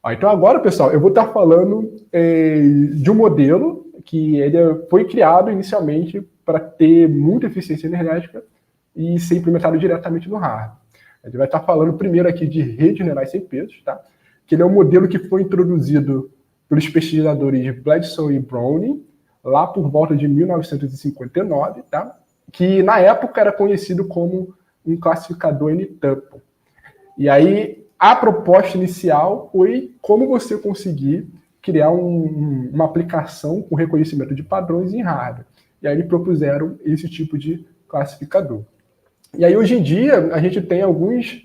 Então agora, pessoal, eu vou estar falando de um modelo que ele foi criado inicialmente para ter muita eficiência energética e ser implementado diretamente no hardware. A gente vai estar falando primeiro aqui de redes neurais sem pesos, tá? Que ele é um modelo que foi introduzido pelos pesquisadores Bledsoe e Browning lá por volta de 1959, tá? Que na época era conhecido como um classificador N-tuple. E aí a proposta inicial foi como você conseguir criar uma aplicação com reconhecimento de padrões em hardware. E aí eles propuseram esse tipo de classificador. E aí hoje em dia a gente tem alguns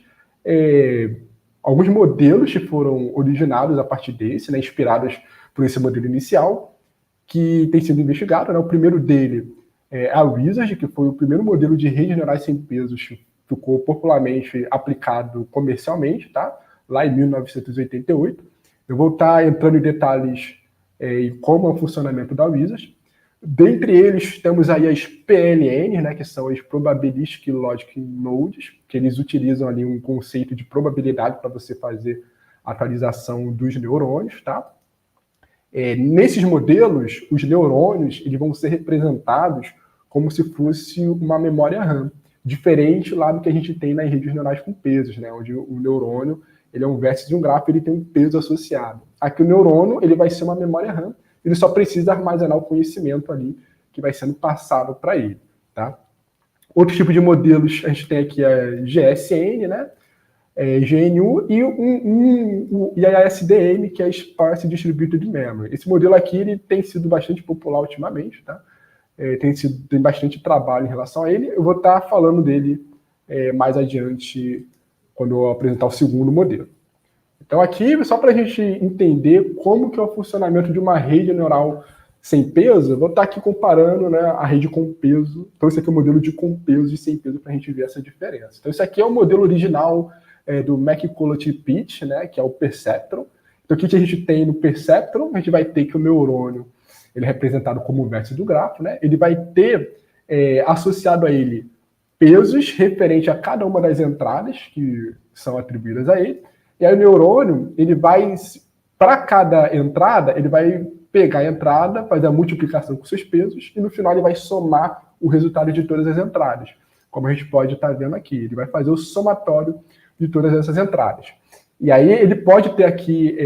modelos que foram originados a partir desse, né, inspirados por esse modelo inicial, que tem sido investigado. Né? O primeiro dele é a Wizard, que foi o primeiro modelo de redes neurais sem pesos que ficou popularmente aplicado comercialmente, tá? Lá em 1988. Eu vou estar entrando em detalhes em como é o funcionamento da Wizard. Dentre eles, temos aí as PLN, né, que são as Probabilistic Logic Nodes, que eles utilizam ali um conceito de probabilidade para você fazer a atualização dos neurônios, tá? Nesses modelos, os neurônios eles vão ser representados como se fosse uma memória RAM, diferente lá do que a gente tem nas redes neurais com pesos, né, onde o neurônio ele é um vértice de um grafo, ele tem um peso associado. Aqui o neurônio ele vai ser uma memória RAM, ele só precisa armazenar o conhecimento ali que vai sendo passado para ele, tá? Outro tipo de modelos a gente tem aqui a GSN, né? GNU e a SDM, que é a Sparse Distributed Memory. Esse modelo aqui ele tem sido bastante popular ultimamente, tá? Tem bastante trabalho em relação a ele. Eu vou estar falando dele mais adiante quando eu apresentar o segundo modelo. Então aqui, só para a gente entender como que é o funcionamento de uma rede neural sem peso, eu vou estar aqui comparando, né, a rede com peso. Então esse aqui é o modelo de com peso e sem peso para a gente ver essa diferença. Então esse aqui é o modelo original do McCulloch-Pitt, né, que é o Perceptron. Então o que a gente tem no Perceptron? A gente vai ter que o neurônio ele é representado como o vértice do grafo, né? Ele vai ter associado a ele pesos referente a cada uma das entradas que são atribuídas a ele. E aí o neurônio, ele vai, para cada entrada, ele vai pegar a entrada, fazer a multiplicação com seus pesos, e no final ele vai somar o resultado de todas as entradas. Como a gente pode estar vendo aqui, ele vai fazer o somatório de todas essas entradas. E aí ele pode ter aqui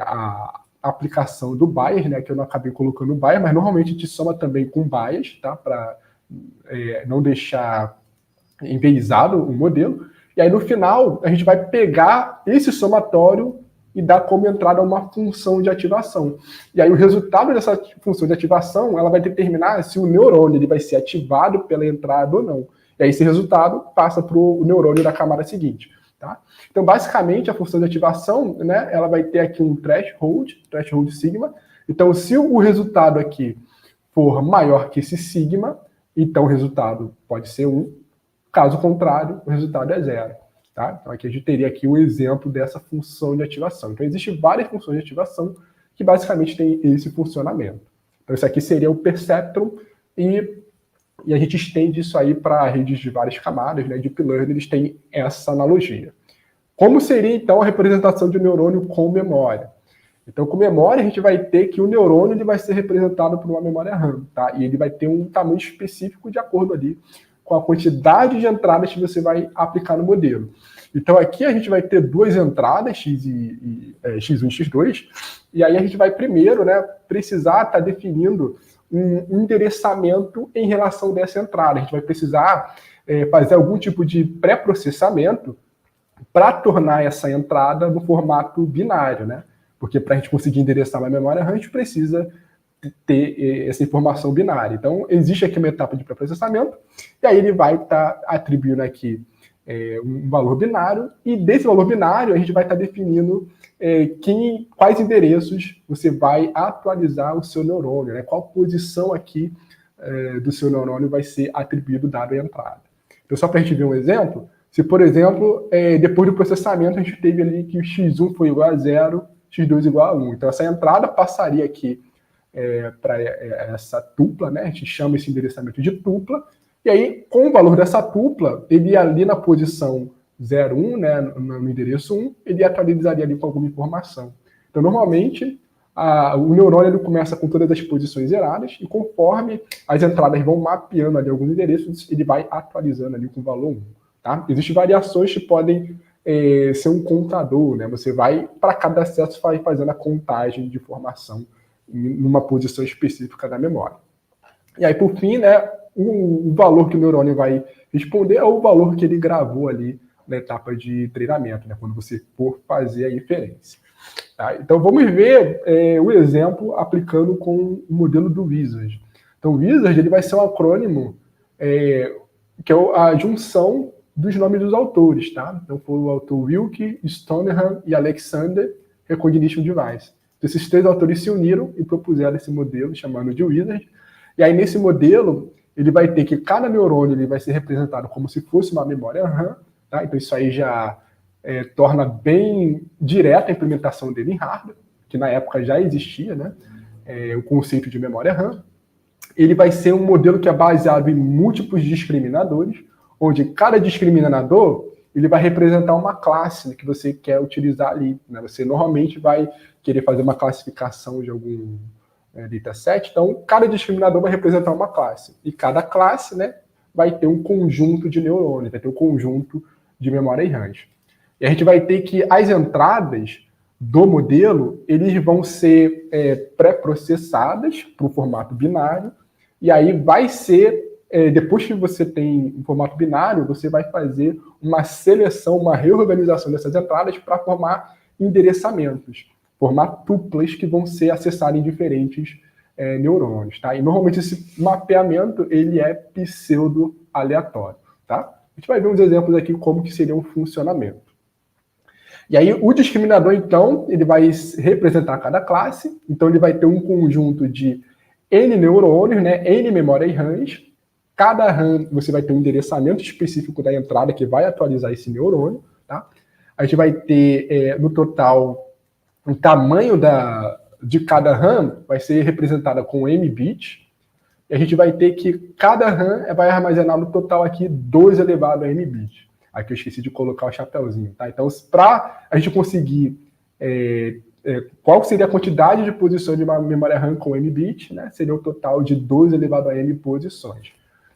a aplicação do bias, né, que eu não acabei colocando o bias, mas normalmente a gente soma também com bias, tá, para não deixar enviesado o modelo. E aí, no final, a gente vai pegar esse somatório e dar como entrada uma função de ativação. E aí, o resultado dessa função de ativação, ela vai determinar se o neurônio ele vai ser ativado pela entrada ou não. E aí, esse resultado passa para o neurônio da camada seguinte. Tá? Então, basicamente, a função de ativação, né, ela vai ter aqui um threshold sigma. Então, se o resultado aqui for maior que esse sigma, então o resultado pode ser 1. Caso contrário, o resultado é 0. Tá? Então aqui a gente teria aqui um exemplo dessa função de ativação. Então existem várias funções de ativação que basicamente têm esse funcionamento. Então isso aqui seria o Perceptron e a gente estende isso aí para redes de várias camadas, né? Deep Learning, eles têm essa analogia. Como seria então a representação de um neurônio com memória? Então com memória a gente vai ter que o neurônio ele vai ser representado por uma memória RAM, tá? E ele vai ter um tamanho específico de acordo ali com a quantidade de entradas que você vai aplicar no modelo. Então aqui a gente vai ter duas entradas, X1 e X2, e aí a gente vai primeiro, né, precisar estar definindo um endereçamento em relação dessa entrada. A gente vai precisar fazer algum tipo de pré-processamento para tornar essa entrada no formato binário, né? Porque para a gente conseguir endereçar uma memória RAM, a gente precisa ter essa informação binária. Então, existe aqui uma etapa de pré-processamento, e aí ele vai estar atribuindo aqui um valor binário, e desse valor binário a gente vai estar definindo quais endereços você vai atualizar o seu neurônio, né? Qual posição aqui do seu neurônio vai ser atribuído dado a entrada. Então, só para a gente ver um exemplo, se, por exemplo, depois do processamento a gente teve ali que o x1 foi igual a 0, x2 igual a 1. Então, essa entrada passaria aqui para essa tupla, né? A gente chama esse endereçamento de tupla, e aí, com o valor dessa tupla, ele ali na posição 0, 1, né, no endereço 1, ele atualizaria ali com alguma informação. Então, normalmente, o neurônio ele começa com todas as posições zeradas e conforme as entradas vão mapeando ali alguns endereços, ele vai atualizando ali com o valor 1. Tá? Existem variações que podem ser um contador, né? Você vai, para cada acesso, vai fazendo a contagem de informação numa posição específica da memória. E aí, por fim, né, o valor que o neurônio vai responder é o valor que ele gravou ali na etapa de treinamento, né, quando você for fazer a inferência. Tá? Então, vamos ver o exemplo aplicando com o modelo do Wizard. Então, o Wizard ele vai ser um acrônimo que é a junção dos nomes dos autores. Tá? Então, foi o autor Wilke, Stoneham e Alexander Recognition Device. Então, esses 3 autores se uniram e propuseram esse modelo, chamando de Wizard. E aí, nesse modelo, ele vai ter que cada neurônio ele vai ser representado como se fosse uma memória RAM. Tá? Então, isso aí já torna bem direta a implementação dele em hardware, que na época já existia, né? O conceito de memória RAM. Ele vai ser um modelo que é baseado em múltiplos discriminadores, onde cada discriminador ele vai representar uma classe, né, que você quer utilizar ali. Né? Você normalmente vai querer fazer uma classificação de algum dataset, então cada discriminador vai representar uma classe. E cada classe, né, vai ter um conjunto de neurônios, vai ter um conjunto de memória RAMs. E a gente vai ter que as entradas do modelo, eles vão ser pré-processadas para o formato binário, e aí vai ser, depois que você tem um formato binário, você vai fazer uma seleção, uma reorganização dessas entradas para formar endereçamentos, formar tuplas que vão ser acessadas em diferentes neurônios. Tá? E normalmente esse mapeamento ele é pseudo-aleatório. Tá? A gente vai ver uns exemplos aqui como que seria um funcionamento. E aí o discriminador, então, ele vai representar cada classe, então ele vai ter um conjunto de N neurônios, né, N memórias RAMs. Cada RAM você vai ter um endereçamento específico da entrada que vai atualizar esse neurônio. Tá? A gente vai ter, no total, o tamanho de cada RAM vai ser representada com M bits. E a gente vai ter que cada RAM vai armazenar no total aqui 2 elevado a M bits. Aqui eu esqueci de colocar o chapéuzinho, tá? Então, para a gente conseguir qual seria a quantidade de posições de uma memória RAM com M bit, né? Seria o total de 2 elevado a M posições.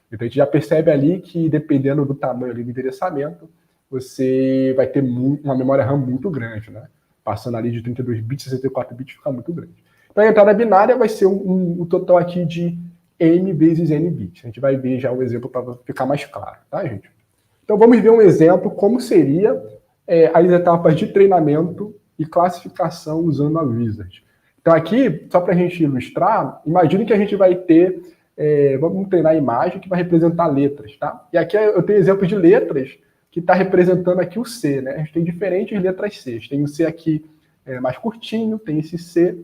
Então, a gente já percebe ali que, dependendo do tamanho ali do endereçamento, você vai ter uma memória RAM muito grande, né? Passando ali de 32 bits, 64 bits, fica muito grande. Então, a entrada binária vai ser um total aqui de N vezes N bits. A gente vai ver já o exemplo para ficar mais claro, tá, gente? Então, vamos ver um exemplo como seria as etapas de treinamento e classificação usando a Wizard. Então, aqui, só para a gente ilustrar, imagine que a gente vai ter, vamos treinar a imagem que vai representar letras, tá? E aqui eu tenho exemplo de letras que está representando aqui o C, né? A gente tem diferentes letras C. Tem o C aqui mais curtinho, tem esse C,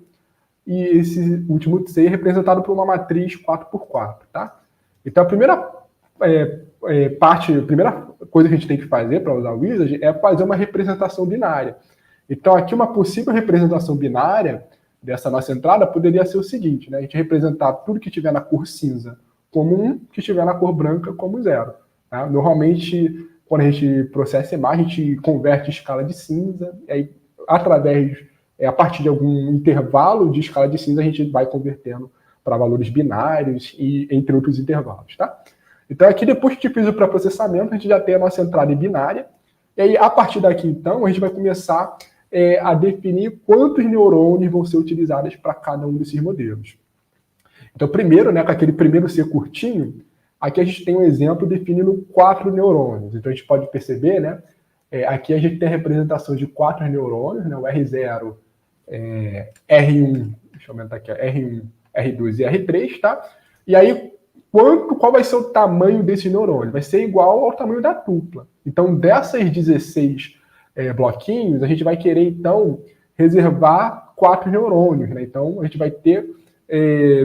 e esse último C representado por uma matriz 4x4, tá? Então, a primeira a primeira coisa que a gente tem que fazer para usar o Wizard é fazer uma representação binária. Então, aqui uma possível representação binária dessa nossa entrada poderia ser o seguinte, né? A gente representar tudo que tiver na cor cinza como 1, que estiver na cor branca como 0. Tá? Normalmente, quando a gente processa a imagem, a gente converte escala de cinza, e aí, a partir de algum intervalo de escala de cinza, a gente vai convertendo para valores binários e entre outros intervalos, tá? Então, aqui, depois que a gente fez o pré-processamento, a gente já tem a nossa entrada em binária. E aí, a partir daqui, então, a gente vai começar a definir quantos neurônios vão ser utilizados para cada um desses modelos. Então, primeiro, né, com aquele primeiro C curtinho, aqui a gente tem um exemplo definindo 4 neurônios. Então, a gente pode perceber, né, aqui a gente tem a representação de 4 neurônios, né, o R0, R1, deixa eu aumentar aqui, R1, R2 e R3, tá? E aí, qual vai ser o tamanho desse neurônio? Vai ser igual ao tamanho da tupla. Então, dessas 16 bloquinhos, a gente vai querer, então, reservar 4 neurônios, né? Então, a gente vai ter,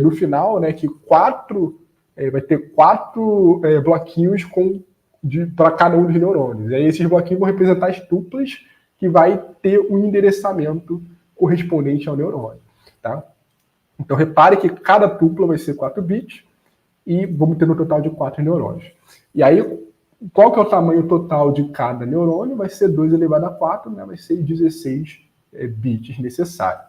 no final, né, que vai ter 4 bloquinhos para cada um dos neurônios. E aí, esses bloquinhos vão representar as tuplas que vai ter um endereçamento correspondente ao neurônio, tá? Então, repare que cada tupla vai ser 4 bits, e vamos ter um total de 4 neurônios. E aí, qual que é o tamanho total de cada neurônio? Vai ser 2 elevado a 4, né? Vai ser 16 bits necessários.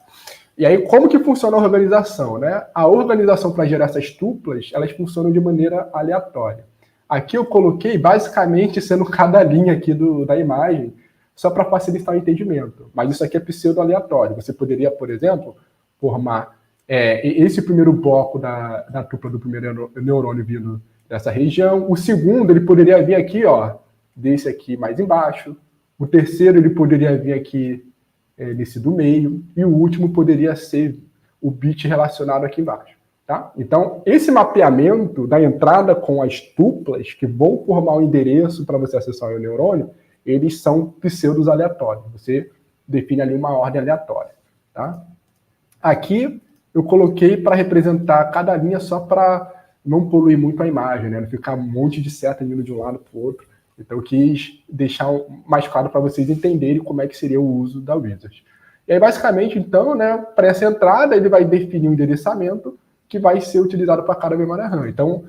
E aí, como que funciona a organização, né? A organização para gerar essas tuplas, elas funcionam de maneira aleatória. Aqui eu coloquei basicamente sendo cada linha aqui da imagem, só para facilitar o entendimento. Mas isso aqui é pseudo-aleatório. Você poderia, por exemplo, formar esse primeiro bloco da tupla do primeiro neurônio vindo dessa região. O segundo, ele poderia vir aqui, ó, desse aqui mais embaixo. O terceiro, ele poderia vir aqui nesse do meio. E o último poderia ser o bit relacionado aqui embaixo. Tá? Então, esse mapeamento da entrada com as tuplas que vão formar o endereço para você acessar o neurônio, eles são pseudos aleatórios. Você define ali uma ordem aleatória. Tá? Aqui eu coloquei para representar cada linha só para não poluir muito a imagem, né? Não ficar um monte de seta indo de um lado para o outro. Então eu quis deixar mais claro para vocês entenderem como é que seria o uso da Wizard. E aí, basicamente, então, né, para essa entrada, ele vai definir um endereçamento que vai ser utilizado para cada memória RAM. Então,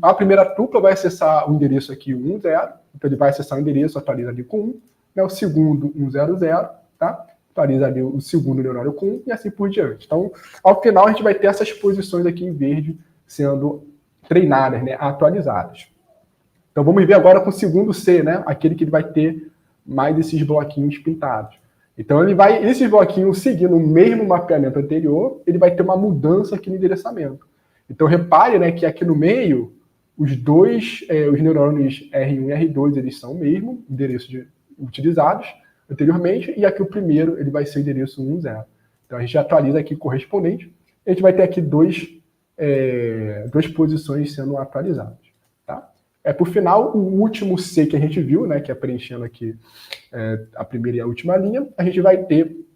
a primeira tupla vai acessar o endereço aqui 1, 0. Então, ele vai acessar o endereço, atualiza ali com 1. Né? O segundo, 1, 0, 0. Tá? Atualiza ali o segundo neurônio com 1 e assim por diante. Então, ao final, a gente vai ter essas posições aqui em verde sendo treinadas, né, atualizadas. Então, vamos ver agora com o segundo C, né, aquele que vai ter mais esses bloquinhos pintados. Então, esses bloquinhos seguindo o mesmo mapeamento anterior, ele vai ter uma mudança aqui no endereçamento. Então, repare, né, que aqui no meio, os neurônios R1 e R2, eles são o mesmo endereço utilizados anteriormente, e aqui o primeiro, ele vai ser o endereço 1, 0. Então, a gente atualiza aqui correspondente, e a gente vai ter aqui duas posições sendo atualizadas. Tá? Por final, o último C que a gente viu, né, que é preenchendo aqui a primeira e a última linha, a gente vai ter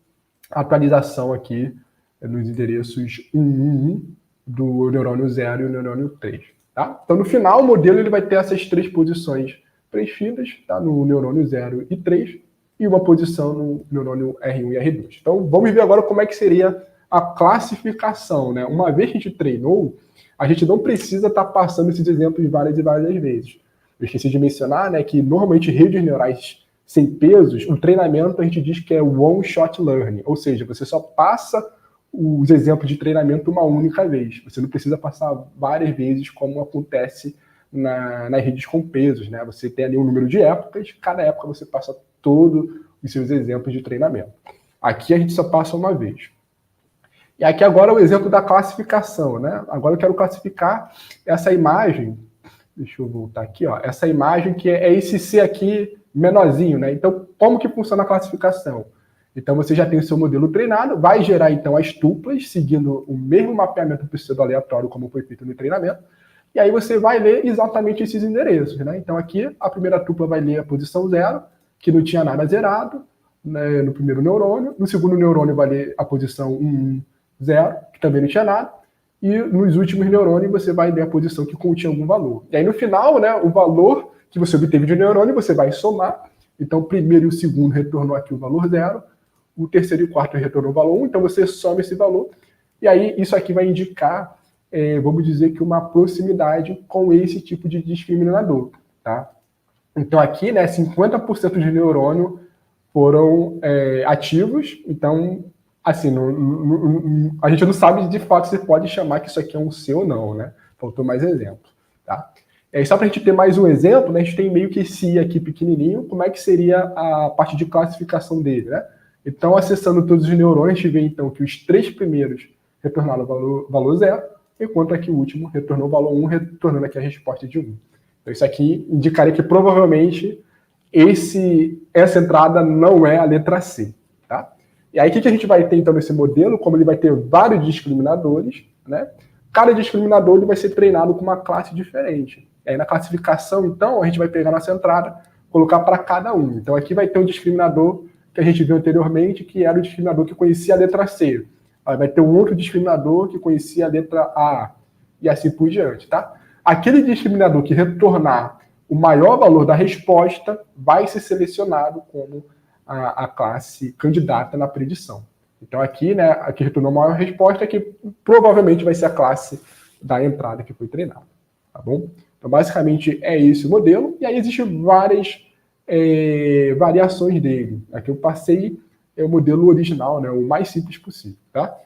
a atualização aqui nos endereços 1, 1, 1 do neurônio 0 e o neurônio 3. Tá? Então, no final, o modelo ele vai ter essas três posições preenchidas, tá? No neurônio 0 e 3, e uma posição no neurônio R1 e R2. Então, vamos ver agora como é que seria a classificação. Né? Uma vez que a gente treinou, a gente não precisa estar passando esses exemplos várias e várias vezes. Eu esqueci de mencionar, né, que normalmente redes neurais sem pesos, o treinamento a gente diz que é one-shot learning, ou seja, você só passa os exemplos de treinamento uma única vez. Você não precisa passar várias vezes, como acontece nas redes com pesos. Né? Você tem ali um número de épocas, cada época você passa todos os seus exemplos de treinamento. Aqui a gente só passa uma vez. E aqui agora é o exemplo da classificação, né? Agora eu quero classificar essa imagem, deixa eu voltar aqui, ó, essa imagem que é esse C aqui menorzinho, né? Então, como que funciona a classificação? Então, você já tem o seu modelo treinado, vai gerar, então, as tuplas, seguindo o mesmo mapeamento pseudo-aleatório como foi feito no treinamento, e aí você vai ler exatamente esses endereços, né? Então, aqui, a primeira tupla vai ler a posição 0, que não tinha nada zerado, né, no primeiro neurônio. No segundo neurônio vai ler a posição 1, 0, que também não tinha nada. E nos últimos neurônios você vai ler a posição que continha algum valor. E aí, no final, né, o valor que você obteve de neurônio, você vai somar. Então, o primeiro e o segundo retornou aqui o valor 0, o terceiro e o quarto retornou o valor 1, então você soma esse valor, e aí isso aqui vai indicar, vamos dizer que uma proximidade com esse tipo de discriminador, tá? Então aqui, né, 50% de neurônio foram ativos, então, assim, a gente não sabe de fato se pode chamar que isso aqui é um C ou não, né? Faltou mais exemplo, tá? Só para a gente ter mais um exemplo, né, a gente tem meio que esse I aqui pequenininho, como é que seria a parte de classificação dele, né? Então, acessando todos os neurônios, a gente vê então que os três primeiros retornaram o valor 0, enquanto aqui o último retornou o valor 1, retornando aqui a resposta de 1. Então, isso aqui indicaria que provavelmente essa entrada não é a letra C. Tá? E aí, o que a gente vai ter então nesse modelo? Como ele vai ter vários discriminadores, né? Cada discriminador ele vai ser treinado com uma classe diferente. E aí, na classificação, então, a gente vai pegar nossa entrada, colocar para cada um. Então, aqui vai ter um discriminador que a gente viu anteriormente, que era o discriminador que conhecia a letra C. Aí vai ter um outro discriminador que conhecia a letra A, e assim por diante, tá? Aquele discriminador que retornar o maior valor da resposta vai ser selecionado como a classe candidata na predição. Então aqui, né, a que retornou a maior resposta, que provavelmente vai ser a classe da entrada que foi treinada, tá bom? Então basicamente é esse o modelo, e aí existem várias variações dele. Aqui eu passei é o modelo original, né, o mais simples possível, tá?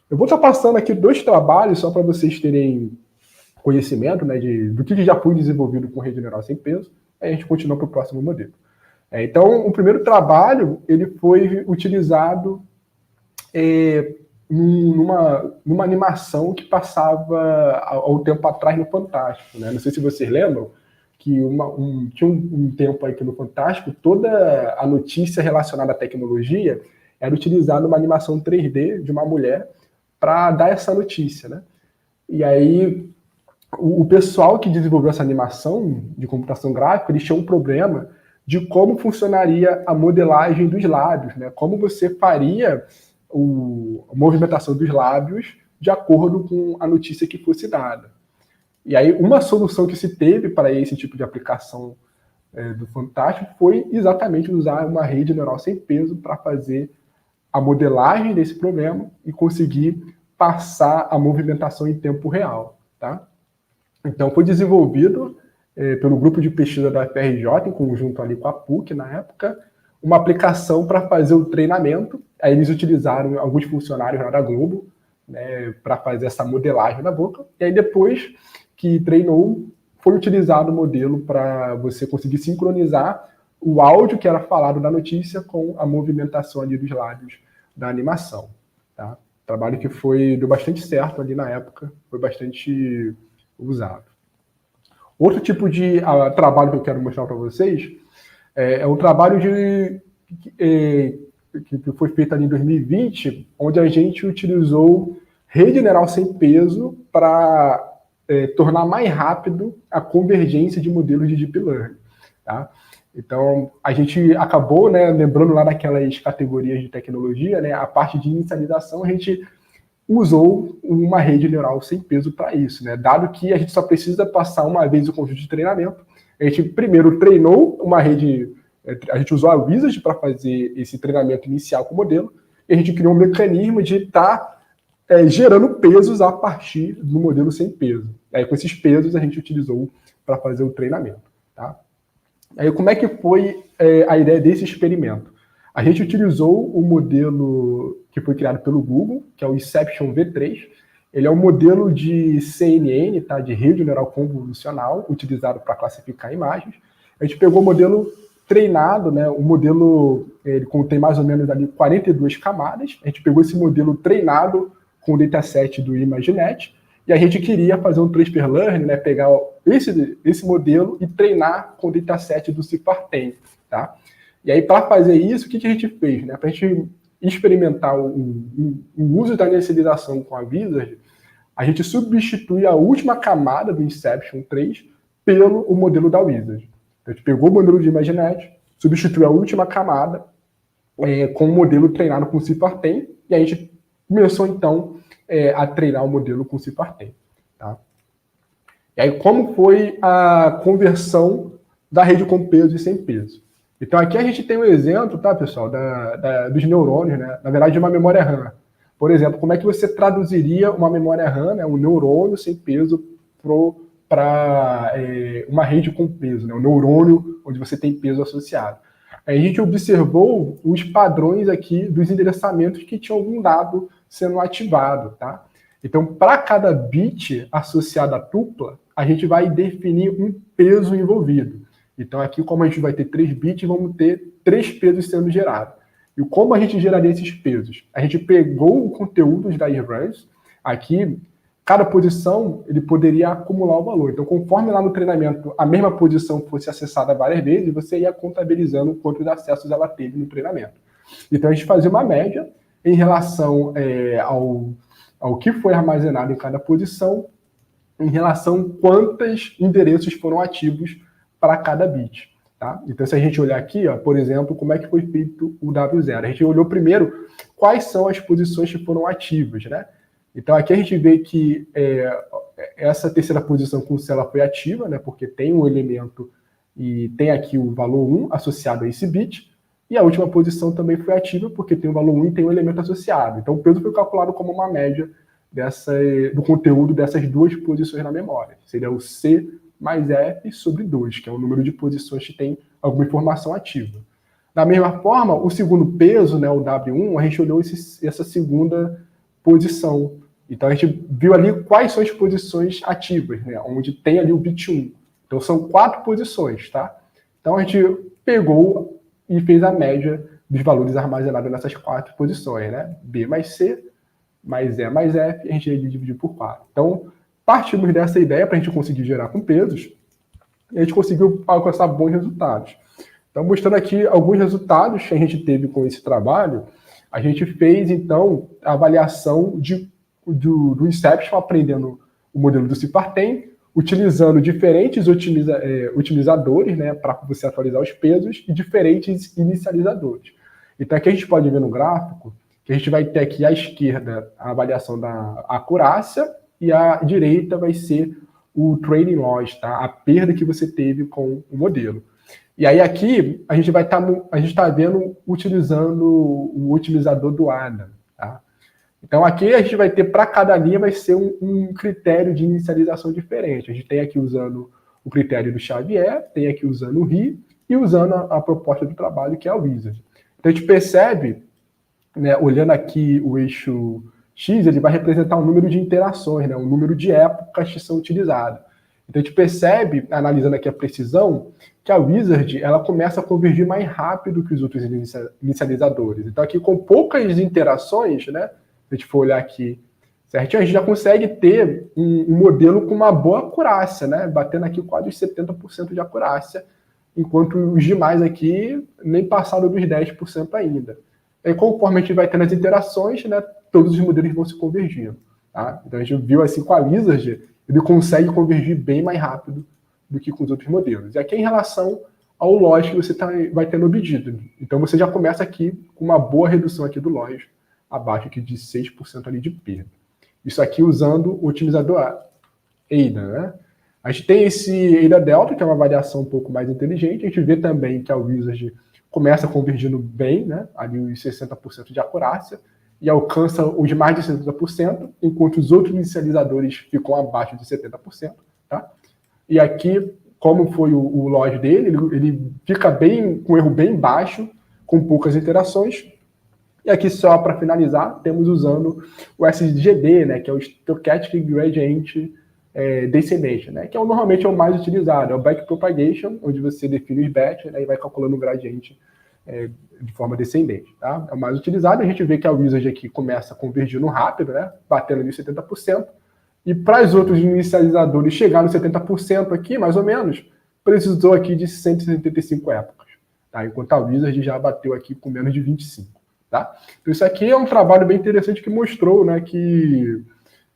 Eu vou estar passando aqui 2 trabalhos só para vocês terem conhecimento, né, do que já foi desenvolvido com rede neural sem peso, aí a gente continua para o próximo modelo. Então, o primeiro trabalho, ele foi utilizado numa animação que passava há um tempo atrás no Fantástico, né? Não sei se vocês lembram, que tinha um tempo aí que no Fantástico, toda a notícia relacionada à tecnologia era utilizada numa animação 3D de uma mulher para dar essa notícia, né? E aí, o pessoal que desenvolveu essa animação de computação gráfica, eles tinham um problema de como funcionaria a modelagem dos lábios, né? Como você faria a movimentação dos lábios de acordo com a notícia que fosse dada. E aí, uma solução que se teve para esse tipo de aplicação do Fantástico foi exatamente usar uma rede neural sem peso para fazer a modelagem desse problema e conseguir passar a movimentação em tempo real, tá? Então, foi desenvolvido pelo grupo de pesquisa da UFRJ, em conjunto ali com a PUC, na época, uma aplicação para fazer o treinamento. Aí eles utilizaram alguns funcionários lá da Globo, né, para fazer essa modelagem da boca. E aí, depois que treinou, foi utilizado o modelo para você conseguir sincronizar o áudio que era falado da notícia com a movimentação ali dos lábios da animação, tá? Trabalho que deu bastante certo ali na época, foi bastante usado. Outro tipo de trabalho que eu quero mostrar para vocês é um trabalho que foi feito ali em 2020, onde a gente utilizou rede neural sem peso para tornar mais rápido a convergência de modelos de deep learning, tá? Então, a gente acabou, né, lembrando lá naquelas categorias de tecnologia, né, a parte de inicialização, a gente usou uma rede neural sem peso para isso, né? Dado que a gente só precisa passar uma vez o conjunto de treinamento, a gente primeiro treinou uma rede, a gente usou a Wizard para fazer esse treinamento inicial com o modelo, e a gente criou um mecanismo de estar gerando pesos a partir do modelo sem peso. Aí, com esses pesos, a gente utilizou para fazer o treinamento, tá? Aí, como é que foi a ideia desse experimento? A gente utilizou o modelo que foi criado pelo Google, que é o Inception V3. Ele é um modelo de CNN, tá? De rede neural convolucional, utilizado para classificar imagens. A gente pegou o modelo treinado, né? O modelo ele contém mais ou menos ali 42 camadas. A gente pegou esse modelo treinado com o dataset do ImageNet, e a gente queria fazer um transfer learning, né? Pegar esse modelo e treinar com o dataset do Cifar-10, tá? E aí, para fazer isso, o que a gente fez? Né? Para a gente experimentar o uso da inicialização com a Wizard, a gente substitui a última camada do Inception 3 pelo o modelo da Wizard. Então, a gente pegou o modelo de ImageNet, substituiu a última camada com o modelo treinado com Cifar-10, e a gente começou, então, a treinar o modelo com Cifar-10. Tá? E aí, como foi a conversão da rede com peso e sem peso? Então, aqui a gente tem um exemplo, tá, pessoal, dos neurônios, né? Na verdade, de uma memória RAM. Por exemplo, como é que você traduziria uma memória RAM, né, um neurônio sem peso, para uma rede com peso, né, um neurônio onde você tem peso associado? Aí a gente observou os padrões aqui dos endereçamentos que tinham algum dado sendo ativado, tá? Então, para cada bit associado à tupla, a gente vai definir um peso envolvido. Então, aqui, como a gente vai ter 3 bits, vamos ter 3 pesos sendo gerados. E como a gente geraria esses pesos? A gente pegou o conteúdo das runs, aqui, cada posição, ele poderia acumular o valor. Então, conforme lá no treinamento a mesma posição fosse acessada várias vezes, você ia contabilizando quantos acessos ela teve no treinamento. Então, a gente fazia uma média em relação ao que foi armazenado em cada posição, em relação a quantos endereços foram ativos para cada bit. Tá? Então, se a gente olhar aqui, ó, por exemplo, como é que foi feito o W0? A gente olhou primeiro quais são as posições que foram ativas, né? Então, aqui a gente vê que essa terceira posição com célula foi ativa, né? Porque tem um elemento e tem aqui o valor 1 associado a esse bit, e a última posição também foi ativa, porque tem o valor 1 e tem um elemento associado. Então, o peso foi calculado como uma média do conteúdo dessas duas posições na memória. Seria o C mais F sobre 2, que é o número de posições que tem alguma informação ativa. Da mesma forma, o segundo peso, né, o W1, a gente olhou essa segunda posição. Então a gente viu ali quais são as posições ativas, né, onde tem ali o bit 1. Então são 4 posições, tá? Então a gente pegou e fez a média dos valores armazenados nessas 4 posições, né? B mais C, mais E mais F, a gente dividiu por 4. Então, partimos dessa ideia para a gente conseguir gerar com pesos, e a gente conseguiu alcançar bons resultados. Então, mostrando aqui alguns resultados que a gente teve com esse trabalho, a gente fez, então, a avaliação do Inception, aprendendo o modelo do Cipartem, utilizando diferentes otimizadores, né, para você atualizar os pesos, e diferentes inicializadores. Então, aqui a gente pode ver no gráfico que a gente vai ter aqui à esquerda a avaliação da acurácia, e à direita vai ser o training loss, tá? A perda que você teve com o modelo. E aí aqui a gente está vendo utilizando o otimizador do Adam, tá? Então aqui a gente vai ter, para cada linha, vai ser um critério de inicialização diferente. A gente tem aqui usando o critério do Xavier, tem aqui usando o RI e usando a proposta do trabalho, que é a Wizard. Então a gente percebe, né, olhando aqui o eixo X, ele vai representar um número de interações, né, um número de épocas que são utilizadas. Então a gente percebe, analisando aqui a precisão, que a Wizard ela começa a convergir mais rápido que os outros inicializadores. Então aqui com poucas interações, né, se a gente for olhar aqui certinho, a gente já consegue ter um modelo com uma boa acurácia, né, batendo aqui quase 70% de acurácia, enquanto os demais aqui nem passaram dos 10% ainda. E conforme a gente vai tendo as interações, né, todos os modelos vão se convergindo. Tá? Então a gente viu assim com a Wizard, ele consegue convergir bem mais rápido do que com os outros modelos. E aqui em relação ao loss que você vai ter no pedido. Então você já começa aqui com uma boa redução aqui do loss, abaixo aqui de 6% ali de perda. Isso aqui usando o otimizador AIDA, né? A gente tem esse AIDA Delta, que é uma variação um pouco mais inteligente. A gente vê também que a Wizard começa convergindo bem, né? Ali os 60% de acurácia, e alcança os mais de 70%, enquanto os outros inicializadores ficam abaixo de 70%. Tá? E aqui, como foi o loss dele, ele fica bem com um erro bem baixo, com poucas interações. E aqui, só para finalizar, temos usando o SGD, né, que é o Stochastic Gradient Descendation, né, que normalmente é o mais utilizado, é o Backpropagation, onde você define os batch, né, e vai calculando o gradiente de forma descendente, tá? É o mais utilizado. A gente vê que a Wizard aqui começa convergindo rápido, né? Batendo ali 70%. E para os outros inicializadores chegar no 70% aqui, mais ou menos, precisou aqui de 175 épocas, tá? Enquanto a Wizard já bateu aqui com menos de 25, tá? Então isso aqui é um trabalho bem interessante que mostrou, né, que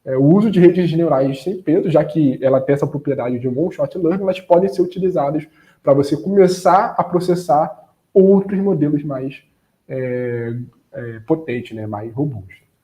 o uso de redes neurais sem peso, já que ela tem essa propriedade de one shot learning, elas podem ser utilizadas para você começar a processar outros modelos mais potentes, né, mais robustos.